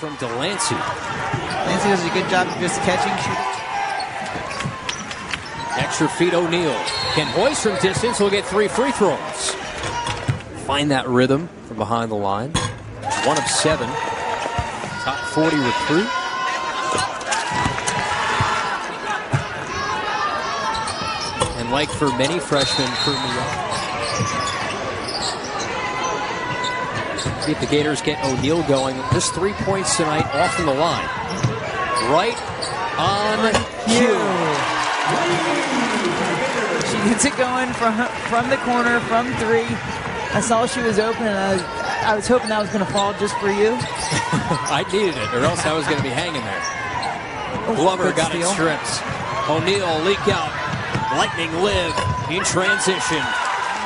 from Delancey. Delancey does a good job of just catching, shooting. Extra feet, O'Neal can hoist from distance. He'll get 3 free throws. Find that rhythm from behind the line. 1 of 7. Top 40 recruit. And like for many freshmen from New York, see if the Gators get O'Neal going. Just 3 points tonight off from the line. Right on cue. She gets it going from the corner, from 3. I saw she was open, and I was hoping that was going to fall just for you. I needed it, or else I was going to be hanging there. Glover got it stripped. O'Neal leak out. Lightning live in transition.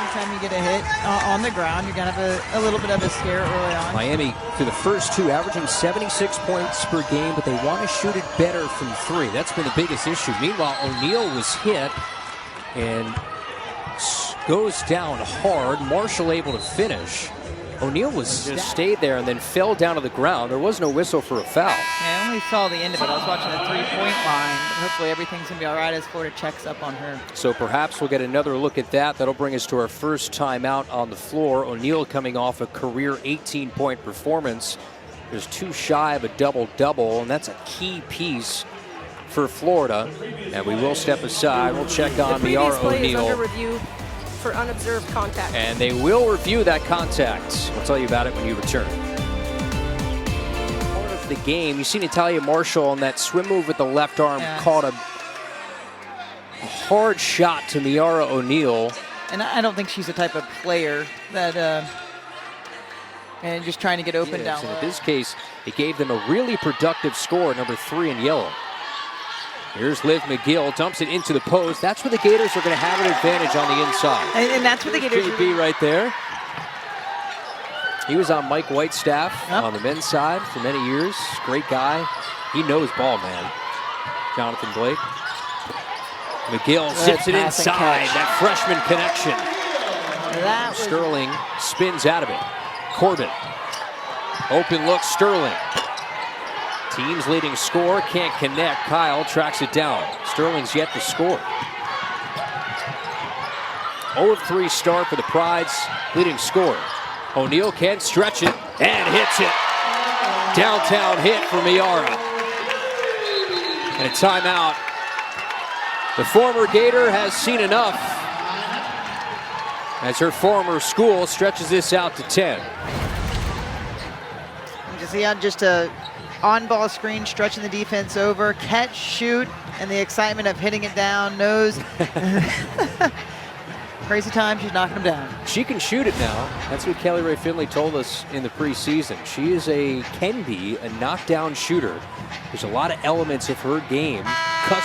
Anytime you get a hit on the ground, you're going to have a little bit of a scare early on. Miami, through the first 2, averaging 76 points per game, but they want to shoot it better from 3. That's been the biggest issue. Meanwhile, O'Neal was hit and goes down hard. Marshall able to finish. O'Neal was just stayed there and then fell down to the ground. There was no whistle for a foul. Yeah, I only saw the end of it. I was watching the 3-point line. But hopefully everything's going to be all right as Florida checks up on her. So perhaps we'll get another look at that. That'll bring us to our first timeout on the floor. O'Neal coming off a career 18-point performance. There's 2 shy of a double-double, and that's a key piece for Florida. And we will step aside. We'll check on ArahO'Neal. Under review for unobserved contact. And they will review that contact. We'll tell you about it when you return. Part of the game, you see Natalia Marshall on that swim move with the left arm, caught a hard shot to ArahO'Neal. And I don't think she's the type of player that, and just trying to get open down low. In this case, it gave them a really productive score, number 3 in yellow. Here's Liv McGill, dumps it into the post. That's where the Gators are going to have an advantage on the inside. And that's what the Gators JB right there. He was on Mike White's staff on the men's side for many years. Great guy. He knows ball, man. Jonathan Blake. McGill zips it inside. That freshman connection. Sterling spins out of it. Corbin. Open look, Sterling. Team's leading scorer can't connect. Kyle tracks it down. Sterling's yet to score. 0 of 3 start for the Pride's leading scorer. O'Neal can stretch it and hits it. Downtown hit from Miara. And a timeout. The former Gator has seen enough as her former school stretches this out to 10. You see on just a on-ball screen, stretching the defense over, catch, shoot, and the excitement of hitting it down, knows. Crazy time, she's knocking them down. She can shoot it now. That's what Kelly Ray Finley told us in the preseason. She can be a knockdown shooter. There's a lot of elements of her game.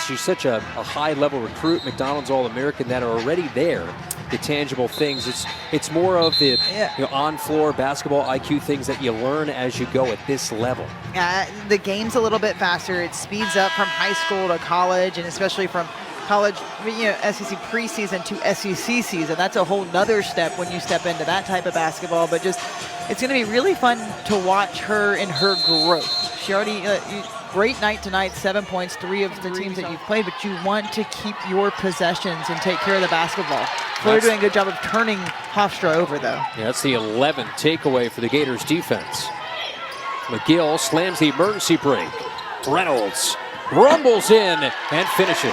She's such a high-level recruit, McDonald's All-American, that are already there. The tangible things. It's more of the on-floor basketball IQ things that you learn as you go at this level. The game's a little bit faster. It speeds up from high school to college, and especially from college, SEC preseason to SEC season. That's a whole nother step when you step into that type of basketball. But just, it's going to be really fun to watch her in her growth. She already, great night tonight, 7 points, 3 of the teams that you've played, but you want to keep your possessions and take care of the basketball. They're doing a good job of turning Hofstra over, though. Yeah, that's the 11th takeaway for the Gators defense. McGill slams the emergency break. Reynolds rumbles in and finishes.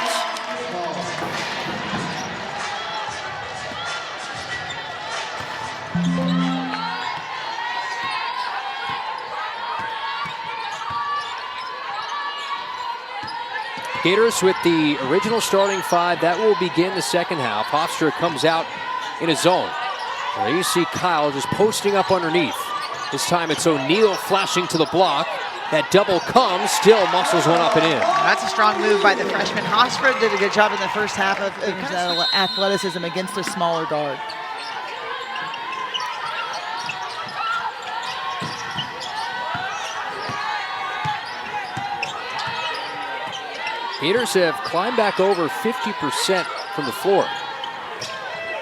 Gators with the original starting 5. That will begin the second half. Hofstra comes out in a zone. There you see Kyle just posting up underneath. This time it's O'Neal flashing to the block. That double comes, still muscles one up and in. That's a strong move by the freshman. Hofstra did a good job in the first half of athleticism against a smaller guard. Gators have climbed back over 50% from the floor.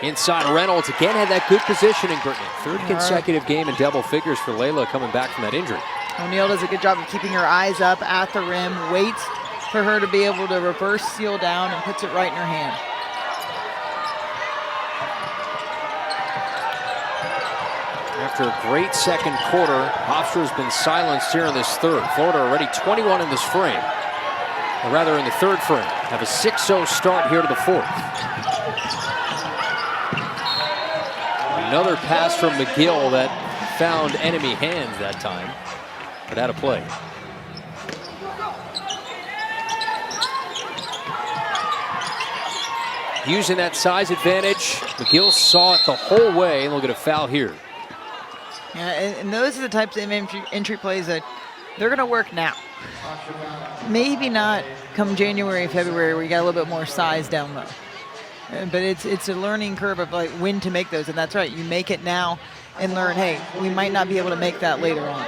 Inside, Reynolds again had that good positioning, Brittany. Third consecutive game in double figures for Layla coming back from that injury. O'Neal does a good job of keeping her eyes up at the rim, waits for her to be able to reverse seal down and puts it right in her hand. After a great second quarter, Hofstra has been silenced here in this third. Florida already 21 in this frame, or rather in the third frame. Have a 6-0 start here to the fourth. Another pass from McGill that found enemy hands that time, but out of play. Using that size advantage, McGill saw it the whole way, and we'll get a foul here. Yeah, and those are the types of entry plays that they're going to work now. Maybe not come January, February, where you got a little bit more size down low. But it's a learning curve of like when to make those, and that's right. You make it now and learn, hey, we might not be able to make that later on.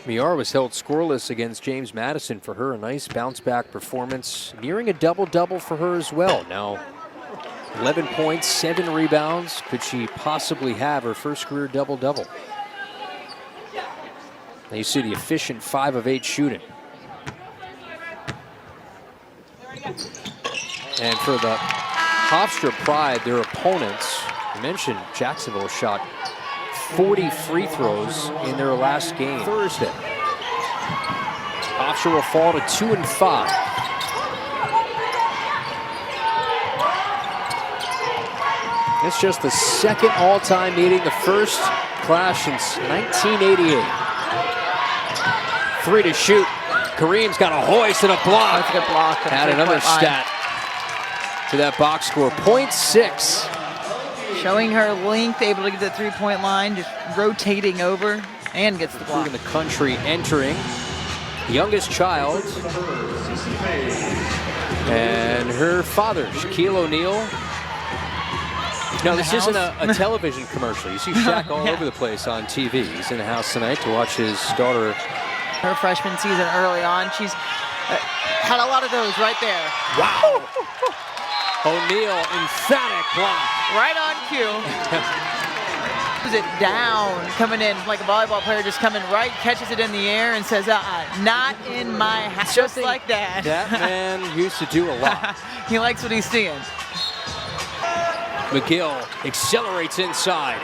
Miara was held scoreless against James Madison. For her, a nice bounce-back performance, nearing a double-double for her as well. Now, 11 points, 7 rebounds. Could she possibly have her first career double-double? Now you see the efficient 5 of 8 shooting. And for the Hofstra Pride, their opponents, I mentioned Jacksonville shot 40 free throws in their last game Thursday. Hofstra will fall to 2-5. It's just the second all-time meeting, the first clash since 1988. 3 to shoot. Kareem's got a hoist and a block. That's a good block. Add another stat to that box score. 0.6. Showing her length, able to get the three-point line, just rotating over, and gets the block. In the country entering, the youngest child, and her father, Shaquille O'Neal. No, this isn't a television commercial. You see Shaq all over the place on TV. He's in the house tonight to watch his daughter. Her freshman season early on, she's had a lot of those right there. Wow. O'Neal, emphatic block. Right on cue. Is it down, coming in like a volleyball player, just coming right, catches it in the air and says, not in my house. Just like that. That man used to do a lot. He likes what he's seeing. McGill accelerates inside.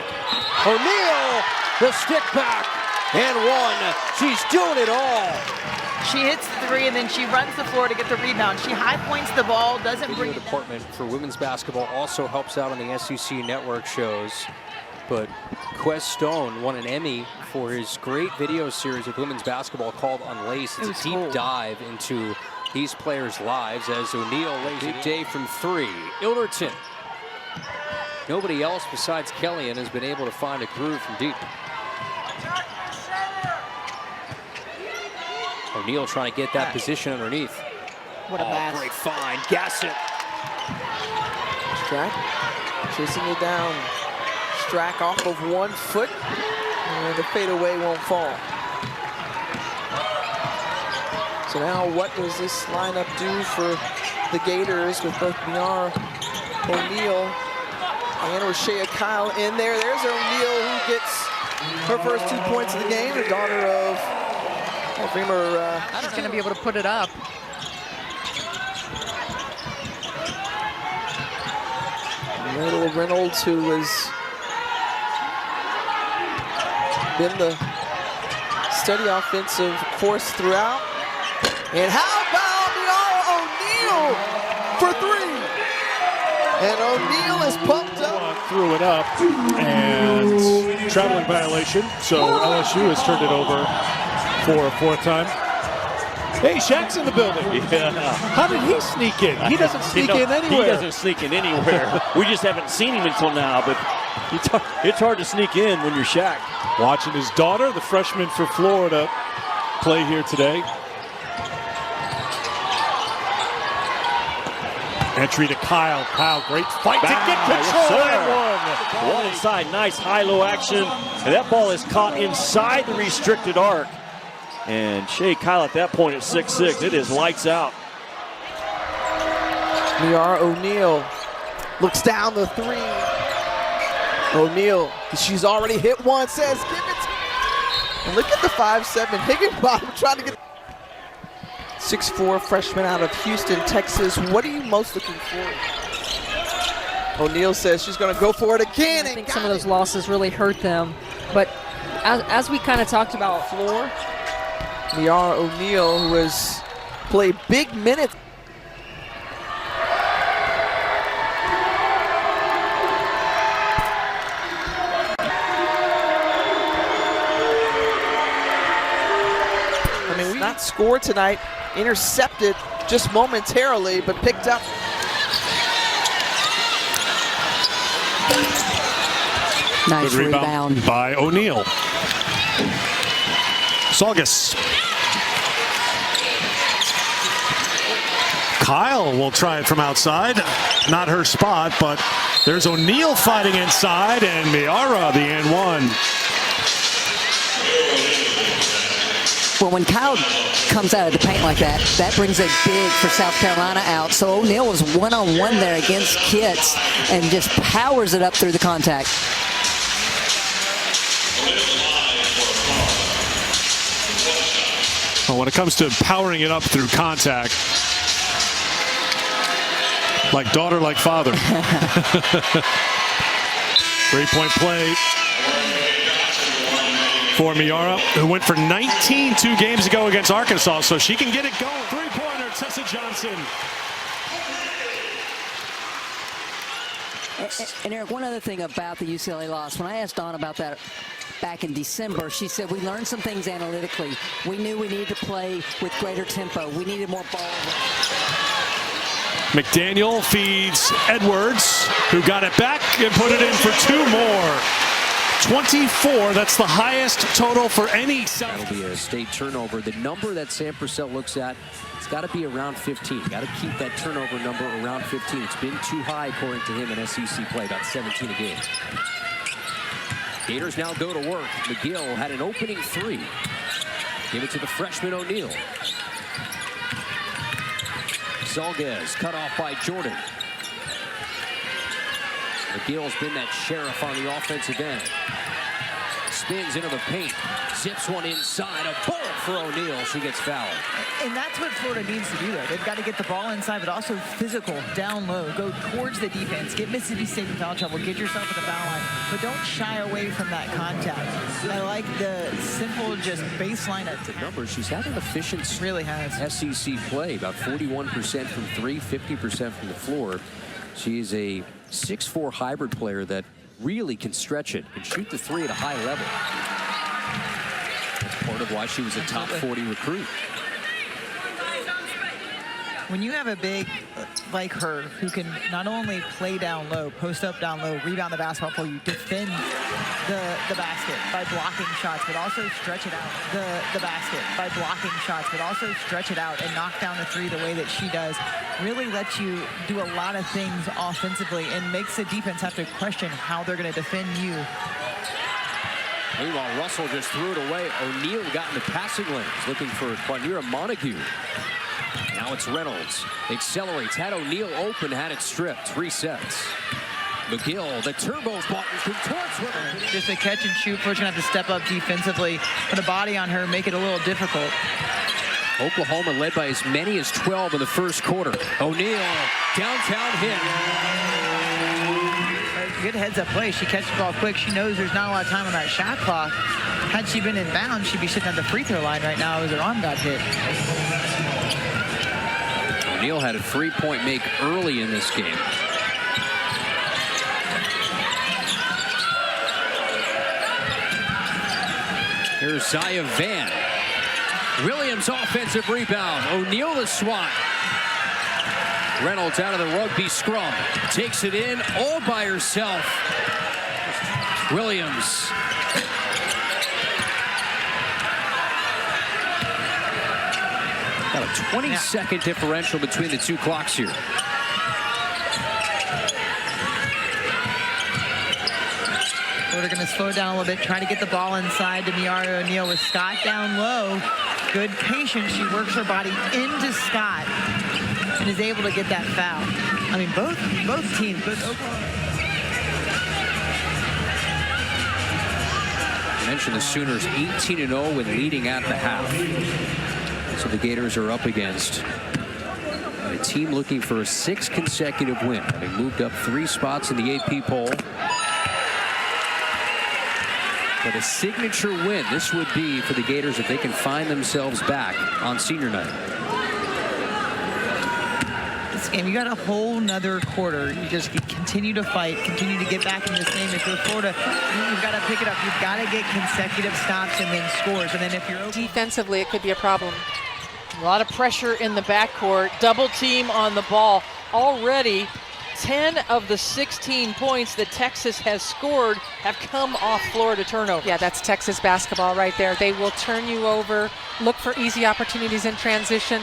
O'Neal, the stick back, and one. She's doing it all. She hits the three, and then she runs the floor to get the rebound. She high points the ball, doesn't bring it down. The department for women's basketball also helps out on the SEC network shows. But Quest Stone won an Emmy for his great video series with women's basketball called Unlaced. It's a deep dive into these players' lives as O'Neal lays a day from 3. Ilderton. Nobody else besides Kellyan has been able to find a groove from deep. O'Neal trying to get that position underneath. What a pass. Great find. Gassett. Strack chasing it down. Strack off of 1 foot, and the fadeaway won't fall. So now what does this lineup do for the Gators with both Miara, O'Neal, and Rashea Kyle in there? There's O'Neal who gets her first 2 points of the game, the daughter of Dreamer. She's going to be able to put it up. Little Reynolds, who has been the steady offensive force throughout. And how about O'Neal for 3? And O'Neal is pumped up. Threw it up, and traveling violation. So LSU has turned it over for a 4th time. Hey, Shaq's in the building. Yeah. How did he sneak in? He doesn't sneak in anywhere. He doesn't sneak in anywhere. We just haven't seen him until now, but it's hard to sneak in when you're Shaq. Watching his daughter, the freshman for Florida, play here today. Entry to Kyle. Kyle, great fight to get control and 1. One inside, nice high-low action. And that ball is caught inside the restricted arc. And Shea Kyle at that point at 6'6". It is lights out. Miara O'Neal Looks down the three. O'Neal, she's already hit one, says, give it to me. And look at the 5'7" Higginbottom trying to get 6'4" freshman out of Houston, Texas. What are you most looking for? O'Neal says she's going to go for it again. I think some of those losses really hurt them. But as we kind of talked about, Floor. ArahO'Neal, who has played big minutes. I mean, we not scored tonight, intercepted just momentarily, but picked up. Nice Good rebound by O'Neal. Saugus. Kyle will try it from outside. Not her spot, but there's O'Neal fighting inside, and Miara the and one. Well, when Kyle comes out of the paint like that, that brings a big for South Carolina out. So O'Neal was one-on-one there against Kitts and just powers it up through the contact. Well, when it comes to powering it up through contact, like daughter, like father. 3-point play for Miara, who went for 19 2 games ago against Arkansas, so she can get it going. 3-pointer, Tessa Johnson. And Eric, one other thing about the UCLA loss, when I asked Dawn about that back in December, she said we learned some things analytically. We knew we needed to play with greater tempo. We needed more ball. McDaniel feeds Edwards, who got it back and put it in for 2 more. 24, that's the highest total for any. That'll be a state turnover. The number that Sam Purcell looks at, it's got to be around 15. Got to keep that turnover number around 15. It's been too high, according to him, in SEC play, about 17 a game. Gators now go to work. McGill had an opening 3. Give it to the freshman O'Neal. Zalguez cut off by Jordan. McGill's been that sheriff on the offensive end. Spins into the paint, zips one inside, a ball for O'Neal. She gets fouled. And that's what Florida needs to do, though. They've got to get the ball inside, but also physical, down low, go towards the defense, get Mississippi State in foul trouble, get yourself at the foul line, but don't shy away from that contact. I like the simple, just baseline attack. The numbers, she's had an efficient really has. SEC play, about 41% from 3, 50% from the floor. She's a 6'4" hybrid player that really can stretch it and shoot the 3 at a high level. That's part of why she was a top 40 recruit. When you have a big like her who can not only play down low, post up down low, rebound the basketball for you, defend the basket by blocking shots, but also stretch it out. The basket by blocking shots, but also stretch it out and knock down the 3 the way that she does, really lets you do a lot of things offensively and makes the defense have to question how they're going to defend you. Meanwhile, Russell just threw it away. O'Neal got in the passing lanes looking for Quanira Montague. Now it's Reynolds. Accelerates, had O'Neal open, had it stripped. 3 sets. McGill, the turbo button contorts Reynolds. Just a catch and shoot. First, gonna have to step up defensively, put a body on her, make it a little difficult. Oklahoma led by as many as 12 in the first quarter. O'Neal, downtown hit. Good heads-up play. She catches the ball quick. She knows there's not a lot of time on that shot clock. Had she been in bounds, she'd be sitting at the free throw line right now as her arm got hit. O'Neal had a 3-point make early in this game. Here's Zaya Van. Williams offensive rebound. O'Neal the swat. Reynolds out of the rugby scrum. Takes it in all by herself. Williams. Got a 20-second differential between the 2 clocks here. They're going to slow down a little bit, try to get the ball inside to ArahO'Neal with Scott down low. Good patience. She works her body into Scott and is able to get that foul. I mean, both teams, both Oklahoma. I mentioned the Sooners 18-0 when leading at the half. So the Gators are up against a team looking for a 6th consecutive win, having moved up 3 spots in the AP poll. But a signature win this would be for the Gators if they can find themselves back on senior night. This game, you got a whole nother quarter. You just continue to fight, continue to get back in this game. If you're Florida, you've got to pick it up. You've got to get consecutive stops and then scores. And then if you're Defensively, it could be a problem. A lot of pressure in the backcourt. Double team on the ball. Already 10 of the 16 points that Texas has scored have come off Florida turnovers. Yeah, that's Texas basketball right there. They will turn you over, look for easy opportunities in transition.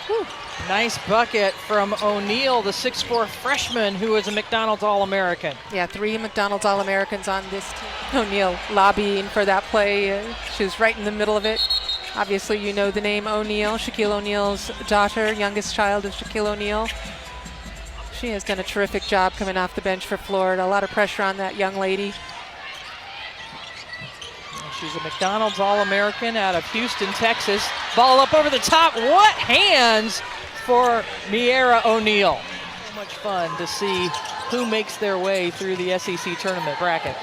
Whew. Nice bucket from O'Neal, the 6'4" freshman who is a McDonald's All-American. Yeah, 3 McDonald's All-Americans on this team. O'Neal lobbying for that play. She was right in the middle of it. Obviously, you know the name O'Neal, Shaquille O'Neal's daughter, youngest child of Shaquille O'Neal. She has done a terrific job coming off the bench for Florida. A lot of pressure on that young lady. She's a McDonald's All-American out of Houston, Texas. Ball up over the top. What hands for ArahO'Neal. So much fun to see who makes their way through the SEC tournament bracket.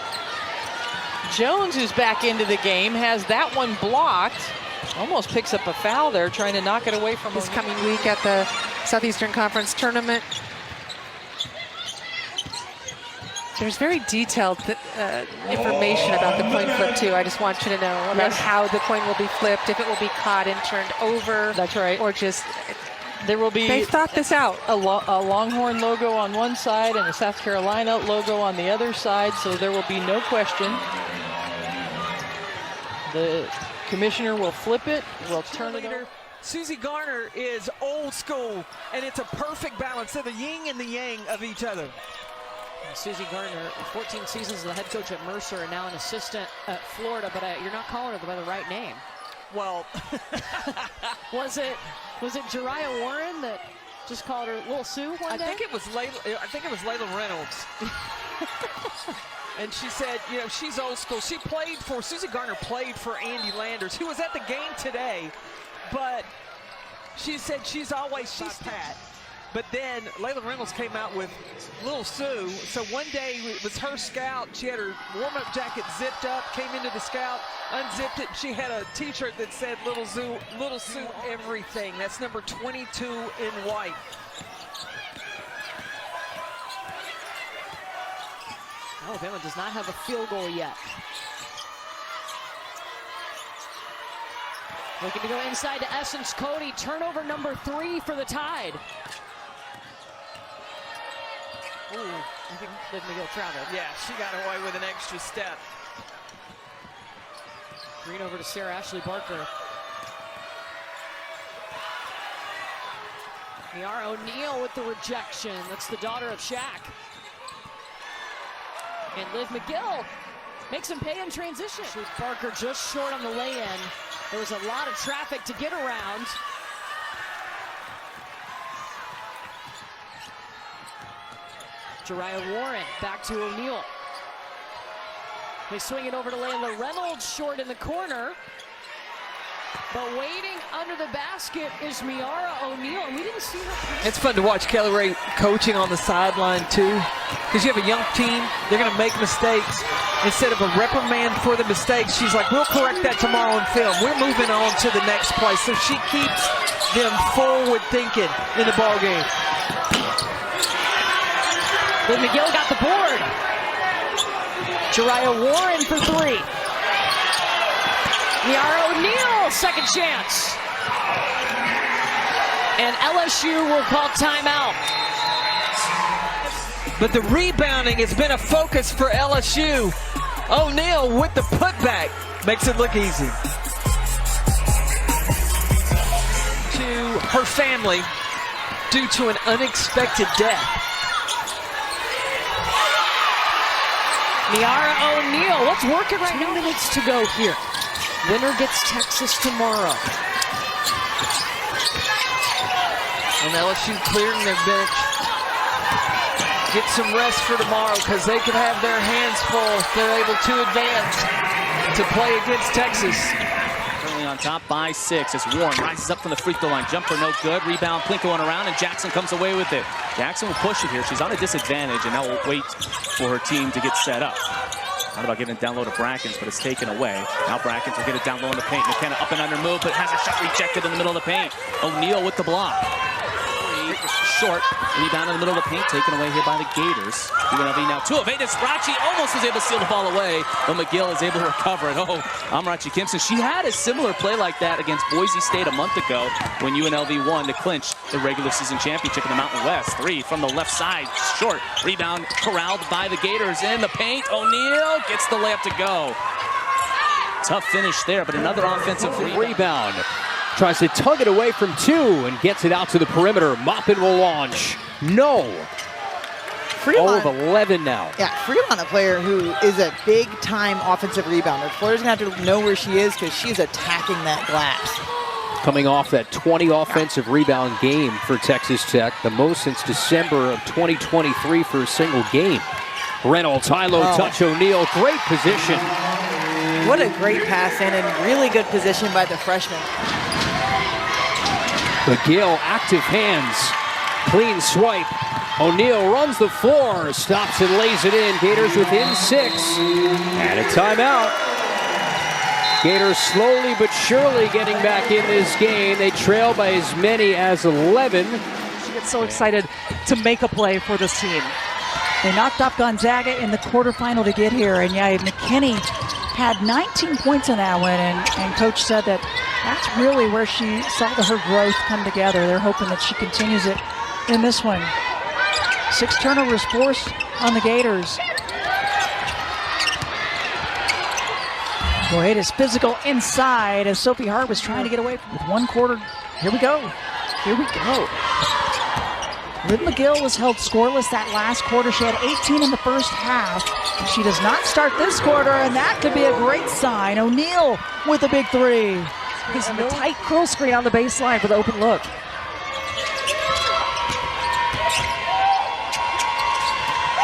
Jones, who's back into the game, has that one blocked. Almost picks up a foul there, trying to knock it away from this coming week at the Southeastern Conference tournament. There's very detailed information about the coin flip, too. I just want you to know about how the coin will be flipped, if it will be caught and turned over. That's right. Or just, there will be. They thought this out. A Longhorn logo on one side and a South Carolina logo on the other side, so there will be no question. The commissioner will flip it, will turn it over. Susie Garner is old school, and it's a perfect balance. They're the yin and the yang of each other. Susie Gardner, 14 seasons as the head coach at Mercer and now an assistant at Florida, but you're not calling her by the right name. Well, was it Jariah Warren that just called her Little Sue one day? I think it was Layla Reynolds. And she said, you know, she's old school. Susie Garner played for Andy Landers, who was at the game today, but she said she's Pat. But then Layla Reynolds came out with Little Sue. So one day it was her scout. She had her warm-up jacket zipped up, came into the scout, unzipped it. She had a T-shirt that said Little Sue everything. That's number 22 in white. Alabama does not have a field goal yet. Looking to go inside to Essence Cody. Turnover number 3 for the Tide. Ooh, I think Liv McGill traveled. Yeah, she got away with an extra step. Green over to Sarah Ashley Barker. ArahO'Neal with the rejection. That's the daughter of Shaq. And Liv McGill makes him pay in transition. Barker just short on the lay-in. There was a lot of traffic to get around. Jariah Warren back to O'Neal. They swing it over to Layla Reynolds, short in the corner. But waiting under the basket is ArahO'Neal, and we didn't see her. It's fun to watch Kelly Ray coaching on the sideline, too, because you have a young team. They're going to make mistakes. Instead of a reprimand for the mistakes, she's like, we'll correct that tomorrow in film. We're moving on to the next play. So she keeps them forward thinking in the ball game. Liv McGill got the board. Jariah Warren for 3. ArahO'Neal, second chance. And LSU will call timeout. But the rebounding has been a focus for LSU. O'Neal with the putback makes it look easy. To her family due to an unexpected death. ArahO'Neal, let's work it right now. 2 minutes to go here. Winner gets Texas tomorrow. And LSU clearing their bench. get some rest for tomorrow because they could have their hands full if they're able to advance to play against Texas. Currently on top by 6 as Warren rises up from the free throw line. Jumper no good. Rebound, Plink going around, and Jackson comes away with it. Jackson will push it here. She's on a disadvantage, and now will wait for her team to get set up. Not about giving it down low to Brackens, but it's taken away. Now Brackens will get it down low in the paint. McKenna up and under move, but has her shot rejected in the middle of the paint. O'Neal with the block. Short, rebound in the middle of the paint, taken away here by the Gators. UNLV now 2 of 8. Sprachi almost was able to steal the ball away, but McGill is able to recover it. Oh, Amarachi Kimpson. She had a similar play like that against Boise State a month ago when UNLV won to clinch the regular season championship in the Mountain West. 3 from the left side, short. Rebound corralled by the Gators in the paint. O'Neal gets the layup to go. Tough finish there, but another offensive rebound. Tries to tug it away from 2 and gets it out to the perimeter. Maupin will launch. No. Fremont, 0 of 11 now. Yeah, Fremont, a player who is a big-time offensive rebounder. Florida's going to have to know where she is because she's attacking that glass. Coming off that 20 offensive rebound game for Texas Tech, the most since December of 2023 for a single game. Reynolds, high-low touch, O'Neal, great position. What a great pass in and really good position by the freshman. McGill, active hands, clean swipe. O'Neal runs the floor, stops and lays it in. Gators within 6 and a timeout. Gators slowly but surely getting back in this game. They trail by as many as 11. She gets so excited to make a play for this team. They knocked off Gonzaga in the quarterfinal to get here, and yeah, McKinney had 19 points in that one, and Coach said that that's really where she saw her growth come together. They're hoping that she continues it in this one. 6 turnovers forced on the Gators. Boy, it is physical inside as Sophie Hart was trying to get away with 1 quarter. Here we go. Here we go. Liv McGill was held scoreless that last quarter. She had 18 in the first half. She does not start this quarter, and that could be a great sign. O'Neal with a big 3. He's in a tight curl screen on the baseline for the open look.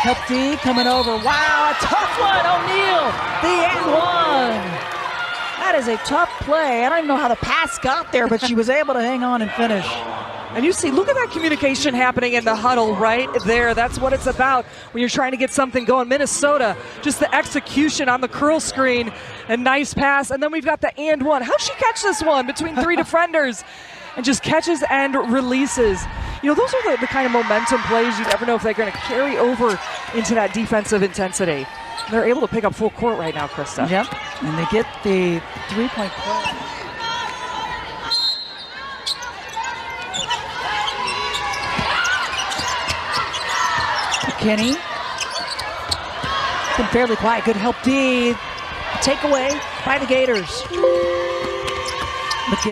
Help D coming over. Wow, a tough one, O'Neal. The and one. That is a tough play. I don't even know how the pass got there, but she was able to hang on and finish. And you see, look at that communication happening in the huddle right there. That's what it's about when you're trying to get something going. Minnesota, just the execution on the curl screen, a nice pass. And then we've got the and one. How'd she catch this one between 3 defenders? And just catches and releases. You know, those are the kind of momentum plays you never know if they're going to carry over into that defensive intensity. They're able to pick up full court right now, Krista. Yep, and they get the 3-point play. Kenny. Been fairly quiet. Good help D. Takeaway by the Gators.